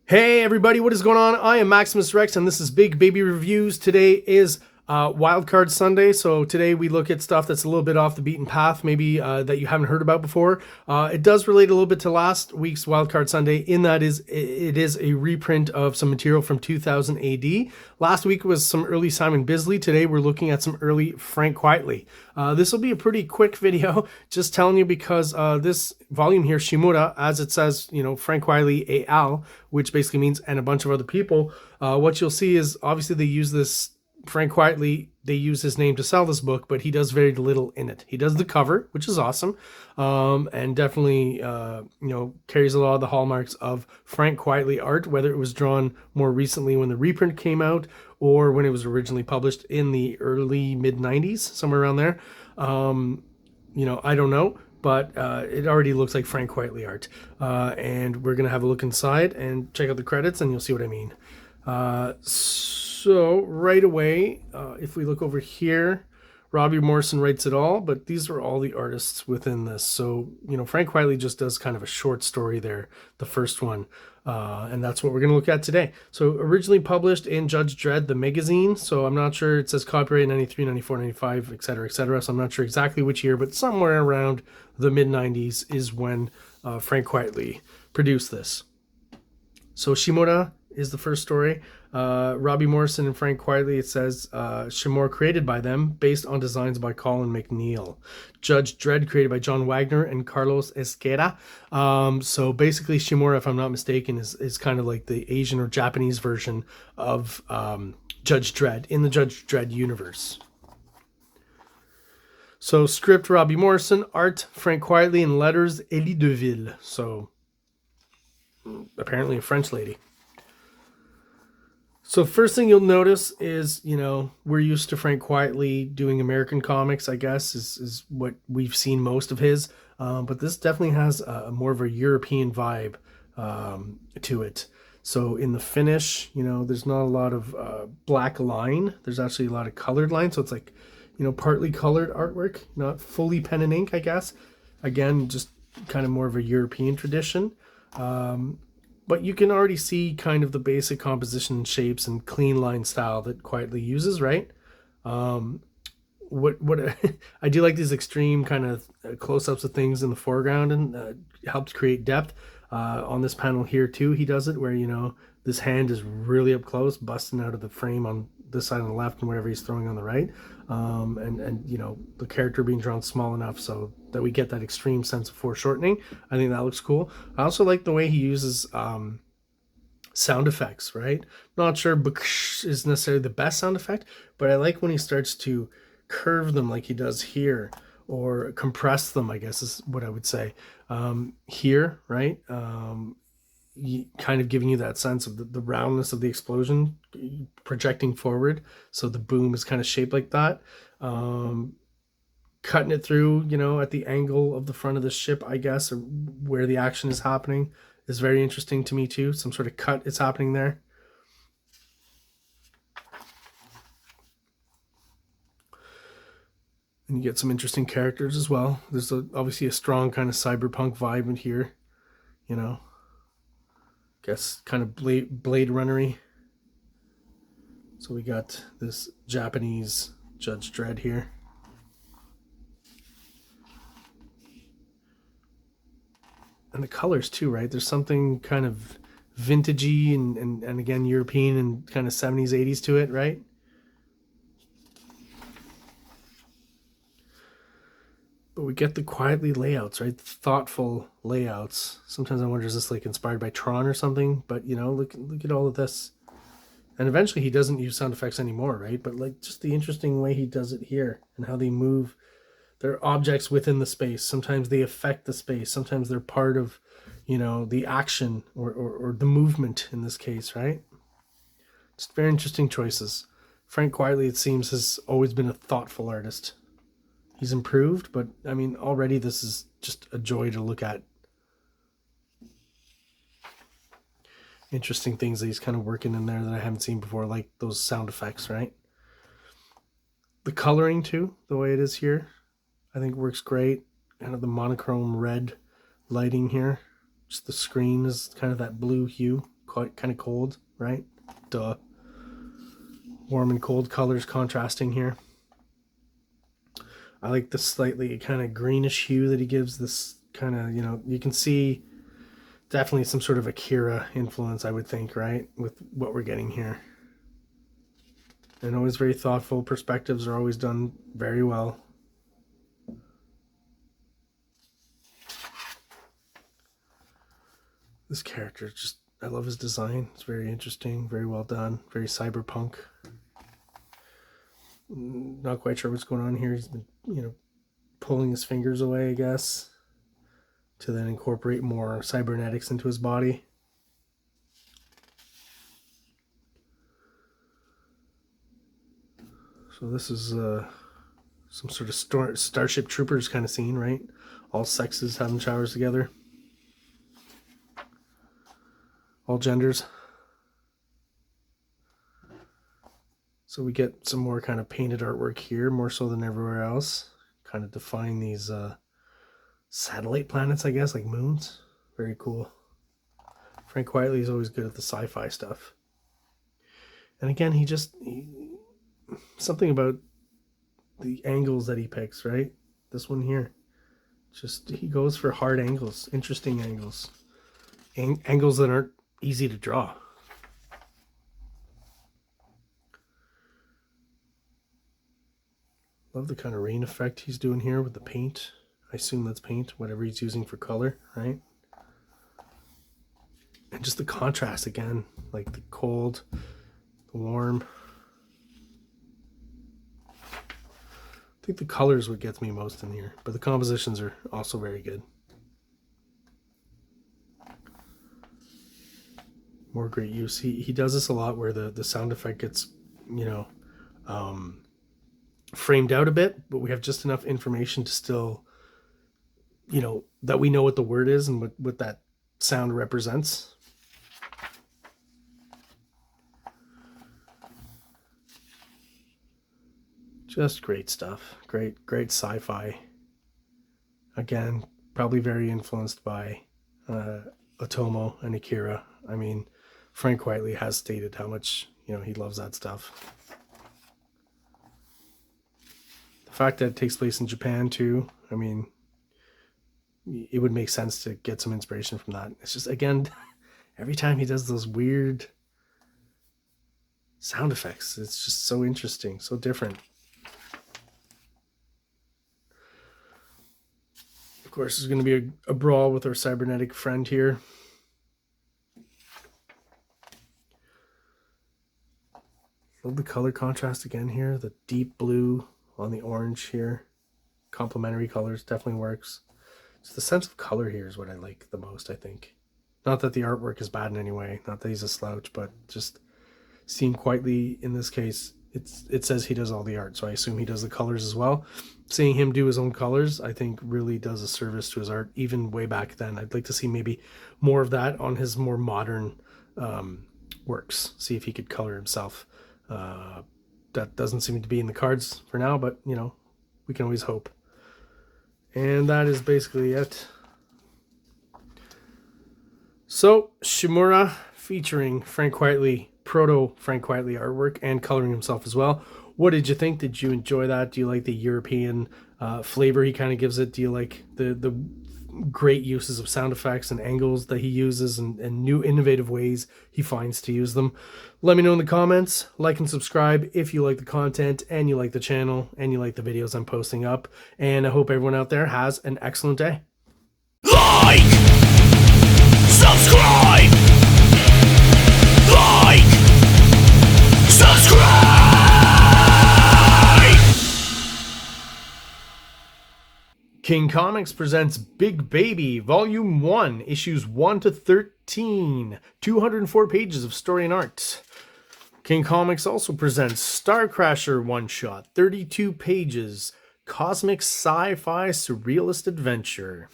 Hey everybody, what is going on? I am Maximus Rex and this is Big Baby Reviews. Today is Wildcard Sunday, so today we look at stuff that's a little bit off the beaten path, maybe that you haven't heard about before. It does relate a little bit to last week's Wildcard Sunday in that it is a reprint of some material from 2000 AD. Last week was some early Simon Bisley. Today we're looking at some early Frank Quitely. This will be a pretty quick video, just telling you because this volume here, Shimura, as it says, Frank Quitely AL, which basically means and a bunch of other people. What you'll see is obviously they use this Frank Quitely, they use his name to sell this book, but he does very little in it. He does the cover, which is awesome, and definitely carries a lot of the hallmarks of Frank Quitely art, whether it was drawn more recently when the reprint came out or when it was originally published in the early mid-90s, somewhere around there. I don't know, but it already looks like Frank Quitely art. And we're going to have a look inside and check out the credits and you'll see what I mean. So right away, if we look over here, Robbie Morrison writes it all, but these are all the artists within this. So, Frank Quitely just does kind of a short story there, the first one. And that's what we're going to look at today. So originally published in Judge Dredd, the magazine. So I'm not sure, it says copyright 93, 94, 95, etc., etc. So I'm not sure exactly which year, but somewhere around the mid-90s is when Frank Quitely produced this. So Shimura is the first story. Robbie Morrison and Frank Quitely, it says Shimura created by them based on designs by Colin McNeil. Judge Dredd created by John Wagner and Carlos Esqueda. So basically Shimura, if I'm not mistaken, is kind of like the Asian or Japanese version of Judge Dredd in the Judge Dredd universe. So script Robbie Morrison, art Frank Quitely, and letters Elie Deville. So apparently a French lady. So first thing you'll notice is, we're used to Frank Quitely doing American comics, I guess, is what we've seen most of his. But this definitely has a more of a European vibe to it. So in the finish, there's not a lot of black line. There's actually a lot of colored line. So it's like, partly colored artwork, not fully pen and ink, I guess. Again, just kind of more of a European tradition. But you can already see kind of the basic composition shapes and clean line style that Quitely uses, right? What I do like these extreme kind of close-ups of things in the foreground and helps create depth. On this panel here too, he does it where, this hand is really up close, busting out of the frame on this side on the left and whatever he's throwing on the right. And the character being drawn small enough so that we get that extreme sense of foreshortening. I think that looks cool. I also like the way he uses sound effects, right? Not sure is necessarily the best sound effect, but I like when he starts to curve them like he does here, or compress them, I guess is what I would say. Here, right? Kind of giving you that sense of the roundness of the explosion projecting forward, so the boom is kind of shaped like that. Cutting it through, at the angle of the front of the ship, I guess, or where the action is happening, is very interesting to me too. Some sort of cut is happening there. And you get some interesting characters as well. There's obviously a strong kind of cyberpunk vibe in here, guess kind of Blade Runner-y. So we got this Japanese Judge Dredd here. And the colors too, right? There's something kind of vintagey and again European and kind of 70s, 80s to it, right? But we get the Quitely layouts, right? Thoughtful layouts. Sometimes I wonder, is this like inspired by Tron or something? But look at all of this. And eventually he doesn't use sound effects anymore, right? But like just the interesting way he does it here and how they move. They're objects within the space. Sometimes they affect the space. Sometimes they're part of, the action or the movement in this case, right? Just very interesting choices. Frank Quitely, it seems, has always been a thoughtful artist. He's improved, but I mean, already this is just a joy to look at. Interesting things that he's kind of working in there that I haven't seen before, like those sound effects, right? The coloring too, the way it is here, I think works great. Kind of the monochrome red lighting here. Just the screen is kind of that blue hue, quite kind of cold, right? Duh. Warm and cold colors contrasting here. I like the slightly kind of greenish hue that he gives. This kind of, you know, you can see definitely some sort of Akira influence, I would think, right? With what we're getting here. And always very thoughtful. Perspectives are always done very well. This character, just, I love his design. It's very interesting, very well done, very cyberpunk. Not quite sure what's going on here. He's been, you know, pulling his fingers away, I guess, to then incorporate more cybernetics into his body. So this is some sort of Starship Troopers kind of scene, right? All sexes having showers together. All genders. So we get some more kind of painted artwork here, more so than everywhere else. Kind of define these satellite planets, I guess, like moons. Very cool. Frank Quitely is always good at the sci-fi stuff. And again, something about the angles that he picks, right? This one here. Just, he goes for hard angles, interesting angles. Angles that aren't easy to draw. Love the kind of rain effect he's doing here with the paint. I assume that's paint, whatever he's using for color, right? And just the contrast again, like the cold, the warm. I think the color is what gets me most in here, but the compositions are also very good. More great use. He does this a lot where the sound effect gets, you know, framed out a bit, but we have just enough information to still, you know, that we know what the word is and what that sound represents. Just great stuff. Great sci-fi. Again, probably very influenced by Otomo and Akira. I mean, Frank Quitely has stated how much, you know, he loves that stuff. The fact that it takes place in Japan too, I mean, it would make sense to get some inspiration from that. It's just, again, every time he does those weird sound effects, it's just so interesting, so different. Of course, there's going to be a brawl with our cybernetic friend here. Love the color contrast again here. The deep blue on the orange here. Complementary colors definitely works. Just the sense of color here is what I like the most, I think. Not that the artwork is bad in any way. Not that he's a slouch, but just seeing Quitely in this case, it says he does all the art, so I assume he does the colors as well. Seeing him do his own colors, I think really does a service to his art, even way back then. I'd like to see maybe more of that on his more modern works. See if he could color himself. That doesn't seem to be in the cards for now, but, you know, we can always hope. And that is basically it. So, Shimura featuring Frank Quitely, Proto Frank Quitely artwork and coloring himself as well. What did you think? Did you enjoy that? Do you like the European flavor he kind of gives it? Do you like the great uses of sound effects and angles that he uses and new innovative ways he finds to use them? Let me know in the comments. Like and subscribe if you like the content and you like the channel and you like the videos I'm posting up. And I hope everyone out there has an excellent day. Like! Subscribe! Like! Subscribe! King Comics presents Big Baby, Volume 1, Issues 1 to 13, 204 pages of story and art. King Comics also presents Star Crasher one-shot, 32 pages, cosmic sci-fi surrealist adventure.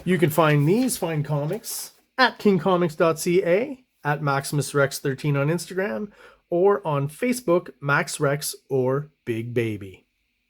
You can find these fine comics at KINGCOMICS.CA, at MaximusRex13 on Instagram, or on Facebook, MaxRex or Big Baby.